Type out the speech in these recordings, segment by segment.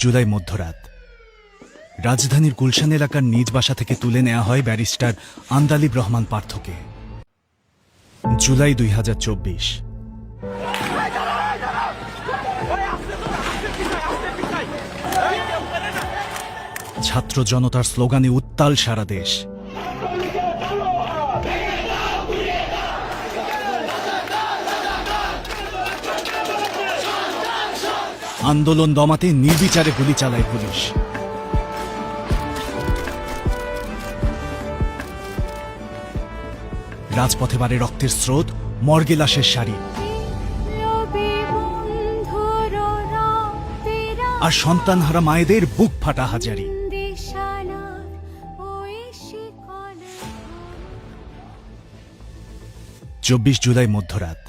জুলাই মধ্যরাত রাজধানীর গুলশান এলাকার নিজ বাসা থেকে তুলে নেওয়া হয় ব্যারিস্টার আন্দালিব রহমান পার্থকে। জুলাই 2024। ছাত্র জনতার স্লোগানে উত্তাল সারা দেশ। আন্দোলন দমাতে নির্বিচারে গুলি চালায় পুলিশ। রাজপথে বাড়ে রক্তের স্রোত, মর্গে লাশের সারি, আর সন্তানহারা মায়েদের বুক ফাটা হাজারি। 24 জুলাই মধ্যরাত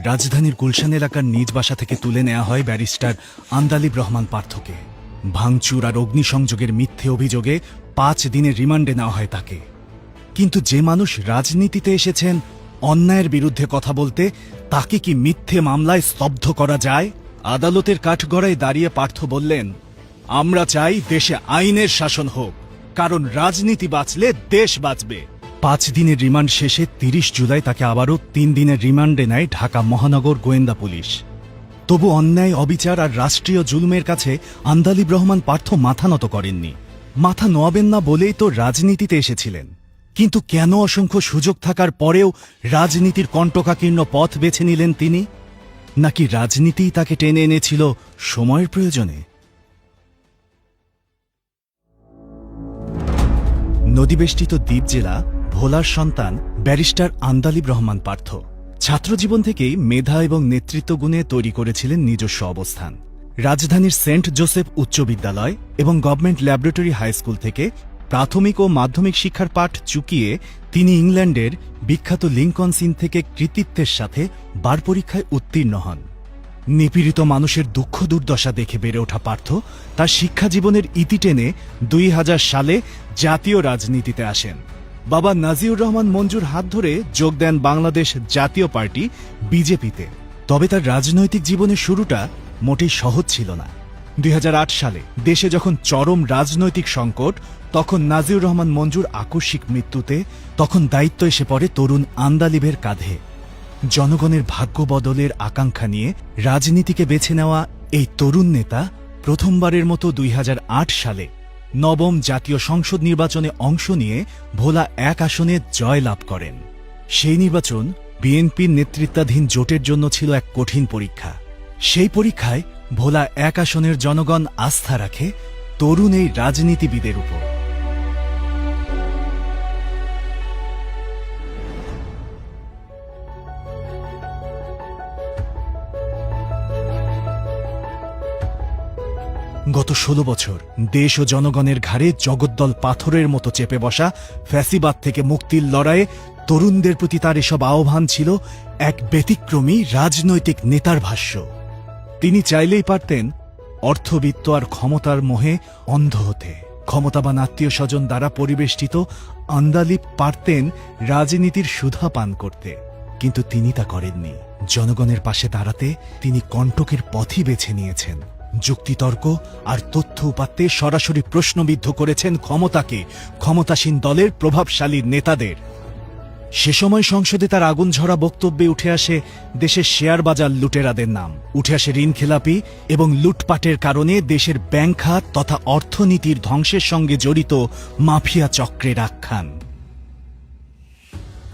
রাজধানীর গুলশান এলাকার নিজ বাসা থেকে তুলে নেওয়া হয় ব্যারিস্টার আন্দালিব রহমান পার্থকে। ভাঙচুর আর অগ্নিসংযোগের মিথ্যে অভিযোগে 5 দিনের রিমান্ডে নেওয়া হয় তাকে। কিন্তু যে মানুষ রাজনীতিতে এসেছেন অন্যায়ের বিরুদ্ধে কথা বলতে, তাকে কি মিথ্যে মামলায় স্তব্ধ করা যায়? আদালতের কাঠগড়ায় দাঁড়িয়ে পার্থ বললেন, আমরা চাই দেশে আইনের শাসন হোক, কারণ রাজনীতি বাঁচলে দেশ বাঁচবে। 5 দিনের রিমান্ড শেষে 30 জুলাই তাকে আবারও 3 দিনের রিমান্ডে নেয় ঢাকা মহানগর গোয়েন্দা পুলিশ। তবু অন্যায়, অবিচার আর রাষ্ট্রীয় জুলুমের কাছে আন্দালিব রহমান পার্থ মাথা নত করেননি। মাথা নোয়াবেন না বলেই তো রাজনীতিতে এসেছিলেন। কিন্তু কেন অসংখ্য সুযোগ থাকার পরেও রাজনীতির কণ্টকাকীর্ণ পথ বেছে নিলেন তিনি? নাকি রাজনীতিই তাকে টেনে এনেছিল সময়ের প্রয়োজনে? নদীবেষ্টিত দ্বীপ জেলা ভোলার সন্তান ব্যারিস্টার আন্দালিব রহমান পার্থ ছাত্রজীবন থেকেই মেধা এবং নেতৃত্ব গুণে তৈরি করেছিলেন নিজস্ব অবস্থান। রাজধানীর সেন্ট জোসেফ উচ্চ বিদ্যালয় এবং গভর্নমেন্ট ল্যাবরেটরি হাই স্কুল থেকে প্রাথমিক ও মাধ্যমিক শিক্ষার পাঠ চুকিয়ে তিনি ইংল্যান্ডের বিখ্যাত লিঙ্কন ইন থেকে কৃতিত্বের সাথে বার পরীক্ষায় উত্তীর্ণ হন। নিপীড়িত মানুষের দুঃখ দুর্দশা দেখে বেড়ে ওঠা পার্থ তার শিক্ষা জীবনের ইতি টেনে 2000 সালে জাতীয় রাজনীতিতে আসেন। বাবা নাজিউর রহমান মঞ্জুর হাত ধরে যোগ দেন বাংলাদেশ জাতীয় পার্টি বিজেপিতে। তবে তার রাজনৈতিক জীবনের শুরুটা মোটেই সহজ ছিল না। 2008 সালে দেশে যখন চরম রাজনৈতিক সংকট, তখন নাজিউর রহমান মঞ্জুর আকস্মিক মৃত্যুতে তখন দায়িত্ব এসে পড়ে তরুণ আন্দালিবের কাঁধে। জনগণের ভাগ্য বদলের আকাঙ্ক্ষা নিয়ে রাজনীতিকে বেছে নেওয়া এই তরুণ নেতা প্রথমবারের মতো 2008 সালে নবম জাতীয় সংসদ নির্বাচনে অংশ নিয়ে ভোলা 1 আসনে জয় লাভ করেন। সেই নির্বাচন বিএনপির নেতৃত্বাধীন জোটের জন্য ছিল এক কঠিন পরীক্ষা। সেই পরীক্ষায় ভোলা 1 আসনের জনগণ আস্থা রাখে তরুণ এই রাজনীতিবিদের উপর। গত 16 বছর দেশ ও জনগণের ঘাড়ে জগদ্দল পাথরের মতো চেপে বসা ফ্যাসিবাদ থেকে মুক্তির লড়াইয়ে তরুণদের প্রতি তার এসব আহ্বান ছিল এক ব্যতিক্রমী রাজনৈতিক নেতার ভাষ্য। তিনি চাইলেই পারতেন অর্থবিত্ত আর ক্ষমতার মোহে অন্ধ হতে। ক্ষমতাবান আত্মীয় স্বজন দ্বারা পরিবেষ্টিত আন্দালিব পারতেন রাজনীতির সুধা পান করতে, কিন্তু তিনি তা করেননি। জনগণের পাশে দাঁড়াতে তিনি কণ্টকের পথই বেছে নিয়েছেন। যুক্তিতর্ক আর তথ্য উপাত্তে সরাসরি প্রশ্নবিদ্ধ করেছেন ক্ষমতাকে, ক্ষমতাসীন দলের প্রভাবশালী নেতাদের। সে সময় সংসদে তার আগুন ঝরা বক্তব্যে উঠে আসে দেশের শেয়ার বাজার লুটেরাদের নাম, উঠে আসে ঋণখেলাপি এবং লুটপাটের কারণে দেশের ব্যাংক খাত তথা অর্থনীতির ধ্বংসের সঙ্গে জড়িত মাফিয়া চক্রের আখ্যান।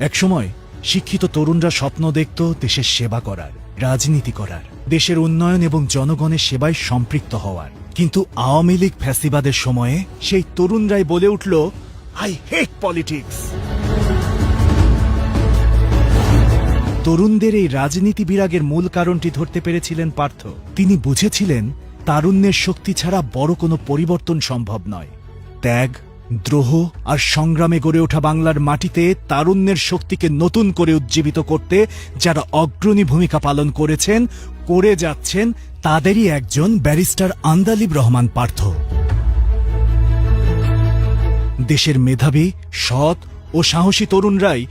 একসময় শিক্ষিত তরুণরা স্বপ্ন দেখত দেশের সেবা করার, রাজনীতি করার, দেশের উন্নয়ন এবং জনগণের সেবায় সম্পৃক্ত হওয়ার। কিন্তু আওয়ামী লীগ ফ্যাসিবাদের সময়ে সেই তরুণরাই বলে উঠল, আই হেট পলিটিক্স। তরুণদের এই রাজনীতি বিরাগের মূল কারণটি ধরতে পেরেছিলেন পার্থ। তিনি বুঝেছিলেন তারুণ্যের শক্তি ছাড়া বড় কোনো পরিবর্তন সম্ভব নয়। ত্যাগ, দ্রোহ আর সংগ্রামে গড়ে ওঠা বাংলার মাটিতে তারুণ্যের শক্তিকে নতুন করে উজ্জীবিত করতে যারা অগ্রণী ভূমিকা পালন করেছেন, করে যাচ্ছেন, তাদেরই একজন ব্যারিস্টার আন্দালিব রহমান পার্থ। দেশের মেধাবী, সৎ ও সাহসী তরুণরাই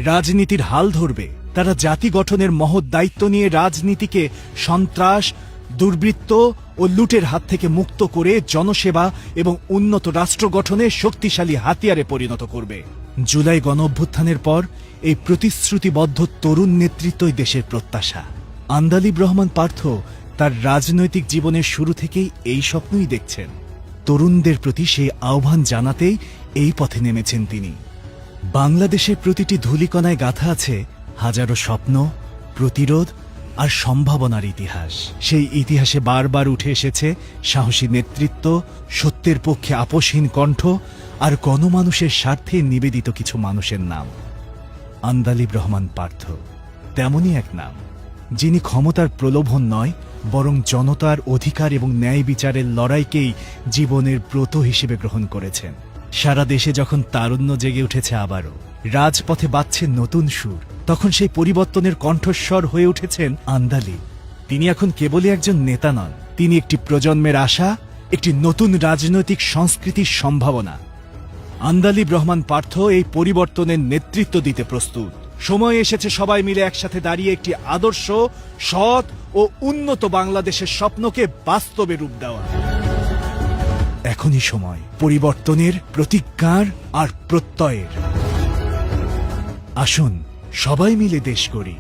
রাজনীতির হাল ধরবে। তারা জাতি গঠনের মহৎ দায়িত্ব নিয়ে রাজনীতিকে সন্ত্রাস, দুর্বৃত্ত ও লুটের হাত থেকে মুক্ত করে জনসেবা এবং উন্নত রাষ্ট্র গঠনে শক্তিশালী হাতিয়ারে পরিণত করবে। জুলাই গণঅভ্যুত্থানের পর এই প্রতিশ্রুতিবদ্ধ তরুণ নেতৃত্বই দেশের প্রত্যাশা। আন্দালিব রহমান পার্থ তার রাজনৈতিক জীবনের শুরু থেকেই এই স্বপ্নই দেখছেন। তরুণদের প্রতি সেই আহ্বান জানাতেই এই পথে নেমেছেন তিনি। বাংলাদেশের প্রতিটি ধূলিকণায় গাঁথা আছে হাজারো স্বপ্ন, প্রতিরোধ আর সম্ভাবনার ইতিহাস। সেই ইতিহাসে বারবার উঠে এসেছে সাহসী নেতৃত্ব, সত্যের পক্ষে আপোষহীন কণ্ঠ আর গণমানুষের স্বার্থে নিবেদিত কিছু মানুষের নাম। আন্দালিব রহমান পার্থ তেমনই এক নাম, যিনি ক্ষমতার প্রলোভন নয়, বরং জনতার অধিকার এবং ন্যায় বিচারের লড়াইকেই জীবনের ব্রত হিসেবে গ্রহণ করেছেন। সারা দেশে যখন তারুণ্য জেগে উঠেছে আবারও, রাজপথে বাজছে নতুন সুর, তখন সেই পরিবর্তনের কণ্ঠস্বর হয়ে উঠেছেন আন্দালিব। তিনি এখন কেবলই একজন নেতা নন, তিনি একটি প্রজন্মের আশা, একটি নতুন রাজনৈতিক সংস্কৃতির সম্ভাবনা। আন্দালিব রহমান পার্থ এই পরিবর্তনের নেতৃত্ব দিতে প্রস্তুত। সময় এসেছে সবাই মিলে একসাথে দাঁড়িয়ে একটি আদর্শ, সৎ ও উন্নত বাংলাদেশের স্বপ্নকে বাস্তবে রূপ দেওয়া। এখনই সময় পরিবর্তনের, প্রতিজ্ঞার আর প্রত্যয়ের। আসুন সবাই মিলে দেশ গড়ি।